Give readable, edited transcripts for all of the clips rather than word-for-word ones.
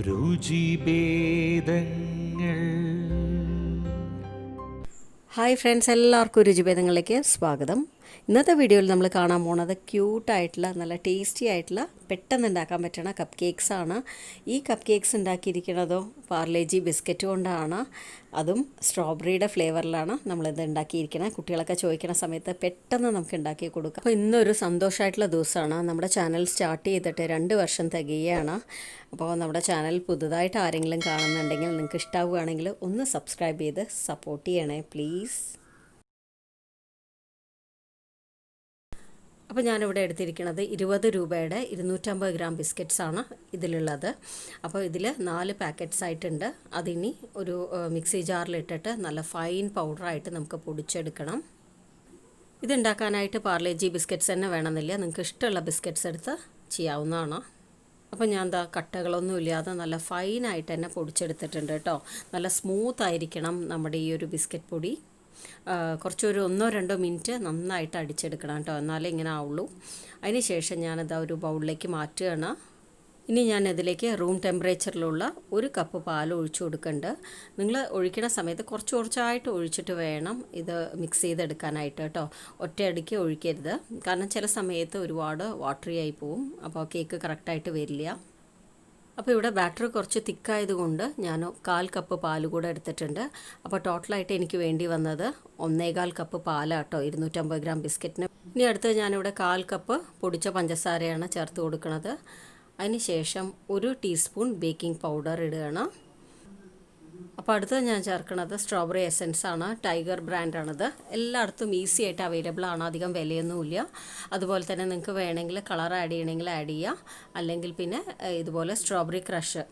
രുചിഭേദങ്ങൾ. Hi friends, എല്ലാവർക്കും രുചിഭേദങ്ങളിലേക്ക് സ്വാഗതം. ഇന്നത്തെ വീഡിയോയിൽ നമ്മൾ കാണാൻ പോകുന്നത് ക്യൂട്ടായിട്ടുള്ള നല്ല ടേസ്റ്റി ആയിട്ടുള്ള പെട്ടെന്ന് ഉണ്ടാക്കാൻ പറ്റുന്ന കപ്പ് കേക്ക്സ് ആണ്. ഈ കപ്പ് കേക്ക്സ് ഉണ്ടാക്കിയിരിക്കുന്നതോ പാർലെ ജി ബിസ്ക്കറ്റ് കൊണ്ടാണ്. അതും സ്ട്രോബെറിയുടെ ഫ്ലേവറിലാണ് നമ്മളിത് ഉണ്ടാക്കിയിരിക്കുന്നത്. കുട്ടികളൊക്കെ ചോദിക്കുന്ന സമയത്ത് പെട്ടെന്ന് നമുക്ക് ഉണ്ടാക്കി കൊടുക്കാം. അപ്പോൾ ഇന്നൊരു സന്തോഷമായിട്ടുള്ള ദിവസമാണ്. നമ്മുടെ ചാനൽ സ്റ്റാർട്ട് ചെയ്തിട്ട് 2 വർഷം തികയാണ്. അപ്പോൾ നമ്മുടെ ചാനൽ പുതുതായിട്ട് ആരെങ്കിലും കാണുന്നുണ്ടെങ്കിൽ നിങ്ങൾക്ക് ഇഷ്ടമാവുകയാണെങ്കിൽ ഒന്ന് സബ്സ്ക്രൈബ് ചെയ്ത് സപ്പോർട്ട് ചെയ്യണേ പ്ലീസ്. അപ്പോൾ ഞാനിവിടെ എടുത്തിരിക്കുന്നത് 20 രൂപയുടെ 250 ഗ്രാം ബിസ്ക്കറ്റ്സ് ആണ് ഇതിലുള്ളത്. അപ്പോൾ ഇതിൽ 4 പാക്കറ്റ്സ് ആയിട്ടുണ്ട്. അതിനി ഒരു മിക്സി ജാറിലിട്ടിട്ട് നല്ല ഫൈൻ പൗഡറായിട്ട് നമുക്ക് പൊടിച്ചെടുക്കണം. ഇതുണ്ടാക്കാനായിട്ട് പാർലെ ജി ബിസ്ക്കറ്റ്സ് തന്നെ വേണമെന്നില്ല, നിങ്ങൾക്ക് ഇഷ്ടമുള്ള ബിസ്ക്കറ്റ്സ് എടുത്ത് ചെയ്യാവുന്നതാണ്. അപ്പോൾ ഞാൻ എന്താ കട്ടകളൊന്നും ഇല്ലാതെ നല്ല ഫൈനായിട്ട് തന്നെ പൊടിച്ചെടുത്തിട്ടുണ്ട് കേട്ടോ. നല്ല സ്മൂത്ത് ആയിരിക്കണം നമ്മുടെ ഈ ഒരു ബിസ്ക്കറ്റ് പൊടി. കുറച്ചൊരു 1-2 മിനിറ്റ് നന്നായിട്ട് അടിച്ചെടുക്കണം കേട്ടോ, എന്നാലേ ഇങ്ങനെ ആവുള്ളൂ. അതിന് ശേഷം ഞാനത് ഒരു ബൗളിലേക്ക് മാറ്റുകയാണ്. ഇനി ഞാൻ ഇതിലേക്ക് റൂം ടെമ്പറേച്ചറിലുള്ള 1 കപ്പ് പാൽ ഒഴിച്ചു കൊടുക്കുന്നുണ്ട്. നിങ്ങൾ ഒഴിക്കുന്ന സമയത്ത് കുറച്ചായിട്ട് ഒഴിച്ചിട്ട് വേണം ഇത് മിക്സ് ചെയ്തെടുക്കാനായിട്ട് കേട്ടോ. ഒറ്റയടിക്ക് ഒഴിക്കരുത്, കാരണം ചില സമയത്ത് ഒരുപാട് വാട്ടറി ആയി പോവും, അപ്പോൾ കേക്ക് കറക്റ്റായിട്ട് വരില്ല. അപ്പോൾ ഇവിടെ ബാറ്റർ കുറച്ച് തിക്കായതുകൊണ്ട് ഞാൻ 1/4 കപ്പ് പാൽ കൂടെ എടുത്തിട്ടുണ്ട്. അപ്പോൾ ടോട്ടലായിട്ട് എനിക്ക് വേണ്ടി വന്നത് 1.25 കപ്പ് പാലാട്ടോ 250 ഗ്രാം ബിസ്ക്കറ്റിന്. ഇനി അടുത്ത് ഞാനിവിടെ 1/4 കപ്പ് പൊടിച്ച പഞ്ചസാരയാണ് ചേർത്ത് കൊടുക്കുന്നത്. അതിന് ശേഷം 1 ടീസ്പൂൺ ബേക്കിംഗ് പൗഡർ ഇടുകയാണ്. അപ്പോൾ അടുത്ത് ഞാൻ ചേർക്കുന്നത് സ്ട്രോബെറി എസൻസ് ആണ്. ടൈഗർ ബ്രാൻഡാണിത്. എല്ലായിടത്തും ഈസി ആയിട്ട് അവൈലബിൾ ആണ്, അധികം വിലയൊന്നുമില്ല. അതുപോലെ തന്നെ നിങ്ങൾക്ക് വേണമെങ്കിൽ കളർ ആഡ് ചെയ്യണമെങ്കിൽ ആഡ് ചെയ്യുക, അല്ലെങ്കിൽ പിന്നെ ഇതുപോലെ സ്ട്രോബെറി ക്രഷ്,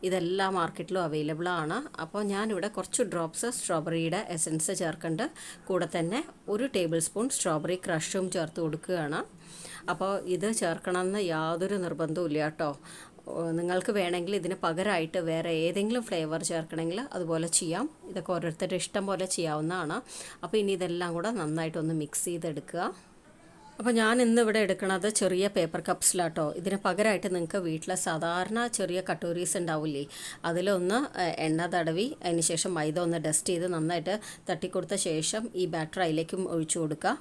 ഇതെല്ലാം മാർക്കറ്റിലും അവൈലബിൾ ആണ്. അപ്പോൾ ഞാനിവിടെ കുറച്ച് ഡ്രോപ്സ് സ്ട്രോബെറിയുടെ എസൻസ് ചേർക്കുന്നുണ്ട്. കൂടെ തന്നെ 1 ടേബിൾ സ്പൂൺ സ്ട്രോബെറി ക്രഷും ചേർത്ത് കൊടുക്കുകയാണ്. അപ്പോൾ ഇത് ചേർക്കണമെന്ന് യാതൊരു നിർബന്ധവും ഇല്ല കേട്ടോ. നിങ്ങൾക്ക് വേണമെങ്കിൽ ഇതിന് പകരമായിട്ട് വേറെ ഏതെങ്കിലും ഫ്ലേവർ ചേർക്കണമെങ്കിൽ അതുപോലെ ചെയ്യാം. ഇതൊക്കെ ഓരോരുത്തരുടെ ഇഷ്ടം പോലെ ചെയ്യാവുന്നതാണ്. അപ്പോൾ ഇനി ഇതെല്ലാം കൂടെ നന്നായിട്ടൊന്ന് മിക്സ് ചെയ്തെടുക്കുക. അപ്പോൾ ഞാൻ ഇന്നിവിടെ എടുക്കുന്നത് ചെറിയ പേപ്പർ കപ്സിലാട്ടോ. ഇതിന് പകരമായിട്ട് നിങ്ങൾക്ക് വീട്ടിലെ സാധാരണ ചെറിയ കട്ടോറീസ് ഉണ്ടാവില്ലേ, അതിലൊന്ന് എണ്ണ തടവി അതിന് ശേഷം മൈദ ഒന്ന് ഡസ്റ്റ് ചെയ്ത് നന്നായിട്ട് തട്ടിക്കൊടുത്ത ശേഷം ഈ ബാറ്റർ അതിലേക്കും ഒഴിച്ചു കൊടുക്കുക.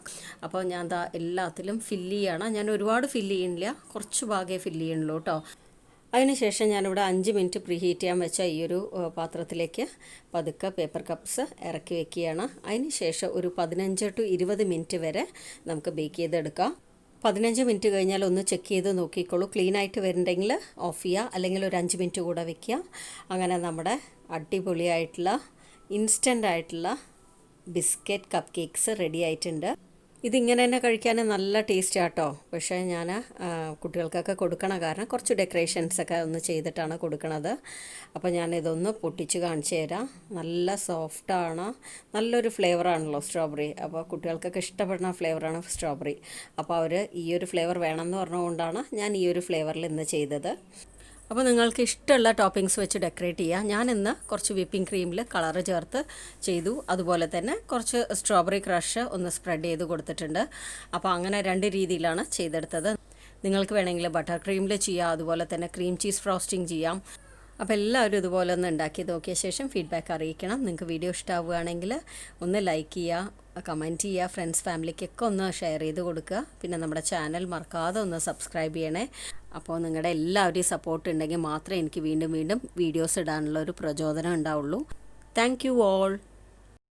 അപ്പോൾ ഞാൻ എല്ലാത്തിലും ഫില്ല് ചെയ്യണം. ഞാൻ ഒരുപാട് ഫില്ല് ചെയ്യണില്ല, കുറച്ച് ഭാഗമേ ഫില്ല് ചെയ്യണുള്ളൂ കേട്ടോ. അതിനുശേഷം ഞാനിവിടെ 5 മിനിറ്റ് പ്രീ ഹീറ്റ് ചെയ്യാൻ വെച്ച ഈ ഒരു പാത്രത്തിലേക്ക് പതുക്കെ പേപ്പർ കപ്സ് ഇറക്കി വെക്കുകയാണ്. അതിന് ശേഷം ഒരു 15 to 20 മിനിറ്റ് വരെ നമുക്ക് ബേക്ക് ചെയ്തെടുക്കാം. 15 മിനിറ്റ് കഴിഞ്ഞാൽ ഒന്ന് ചെക്ക് ചെയ്ത് നോക്കിക്കോളൂ. ക്ലീൻ ആയിട്ട് വരുന്നുണ്ടെങ്കിൽ ഓഫ് ചെയ്യുക, അല്ലെങ്കിൽ ഒരു 5 മിനിറ്റ് കൂടെ വെക്കുക. അങ്ങനെ നമ്മുടെ അടിപൊളിയായിട്ടുള്ള ഇൻസ്റ്റൻ്റ് ആയിട്ടുള്ള ബിസ്ക്കറ്റ് കപ്പ് കേക്ക്സ് റെഡി ആയിട്ടുണ്ട്. ഇതിങ്ങനെ തന്നെ കഴിക്കാൻ നല്ല ടേസ്റ്റ് ആട്ടോ. പക്ഷേ ഞാൻ കുട്ടികൾക്കൊക്കെ കൊടുക്കണ കാരണം കുറച്ച് ഡെക്കറേഷൻസൊക്കെ ഒന്ന് ചെയ്തിട്ടാണ് കൊടുക്കണത്. അപ്പോൾ ഞാനിതൊന്ന് പൊട്ടിച്ച് കാണിച്ചു തരാം. നല്ല സോഫ്റ്റാണ്, നല്ലൊരു ഫ്ലേവറാണല്ലോ സ്ട്രോബെറി. അപ്പോൾ കുട്ടികൾക്കൊക്കെ ഇഷ്ടപ്പെടുന്ന ഫ്ലേവറാണ് സ്ട്രോബെറി. അപ്പോൾ അവർ ഈ ഒരു ഫ്ലേവർ വേണമെന്ന് പറഞ്ഞുകൊണ്ടാണ് ഞാൻ ഈ ഒരു ഫ്ലേവറിൽ ഇന്ന് ചെയ്തത്. അപ്പോൾ നിങ്ങൾക്ക് ഇഷ്ടമുള്ള ടോപ്പിങ്സ് വെച്ച് ഡെക്കറേറ്റ് ചെയ്യുക. ഞാനിന്ന് കുറച്ച് വിപ്പിംഗ് ക്രീമിൽ കളറ് ചേർത്ത് ചെയ്തു. അതുപോലെ തന്നെ കുറച്ച് സ്ട്രോബെറി ക്രഷ് ഒന്ന് സ്പ്രെഡ് ചെയ്ത് കൊടുത്തിട്ടുണ്ട്. അപ്പോൾ അങ്ങനെ 2 രീതിയിലാണ് ചെയ്തെടുത്തത്. നിങ്ങൾക്ക് വേണമെങ്കിൽ ബട്ടർ ക്രീമിൽ ചെയ്യാം, അതുപോലെ തന്നെ ക്രീം ചീസ് ഫ്രോസ്റ്റിംഗ് ചെയ്യാം. അപ്പോൾ എല്ലാവരും ഇതുപോലെ ഒന്ന് ഉണ്ടാക്കി നോക്കിയ ശേഷം ഫീഡ്ബാക്ക് അറിയിക്കണം. നിങ്ങൾക്ക് വീഡിയോ ഇഷ്ടമാവുകയാണെങ്കിൽ ഒന്ന് ലൈക്ക് ചെയ്യുക, കമൻറ്റ് ചെയ്യുക, ഫ്രണ്ട്സ് ഫാമിലിക്കൊക്കെ ഒന്ന് ഷെയർ ചെയ്ത് കൊടുക്കുക. പിന്നെ നമ്മുടെ ചാനൽ മറക്കാതെ ഒന്ന് സബ്സ്ക്രൈബ് ചെയ്യണേ. അപ്പോൾ നിങ്ങളുടെ എല്ലാവരുടെയും സപ്പോർട്ട് ഉണ്ടെങ്കിൽ മാത്രമേ എനിക്ക് വീണ്ടും വീഡിയോസ് ഇടാനുള്ള ഒരു പ്രചോദനം ഉണ്ടാവുള്ളൂ. Thank you all.